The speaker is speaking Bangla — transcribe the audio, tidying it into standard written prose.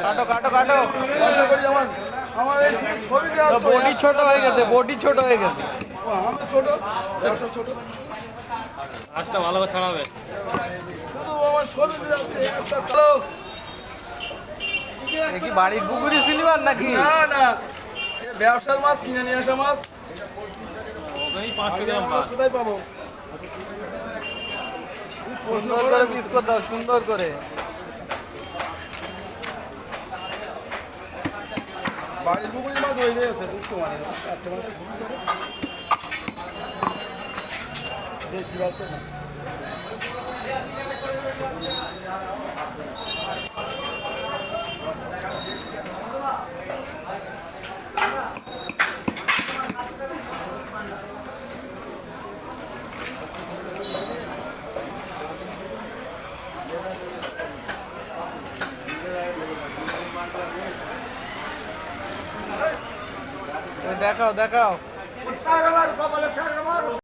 কাটো কাটো কাটো। আমার এই ছবিটা বডি ছোট হয়ে গেছে, বডি ছোট হয়ে গেছে। আমার ছোট ব্যবসা ছোট, আজটা ভালো করে ছাড়াবে। শুধু আমার ছবি যাচ্ছে একটা কালো। এ কি বাড়ির পুকুরি সিলভার নাকি? না না, এ ব্যবসার মাছ, কিনে নিয়ে আসা মাছ। ওই 500 আগে গ্রাম আমরা মাছ। কোথায় পাবো? সুন্দর করে পিস করে দাও, সুন্দর করে। বাড়ির পুকুরের মাছ হয়ে গেছে, বুঝতে পারে চারটে মাছ বেশি বাড়তে না। দেখাও দেখাও।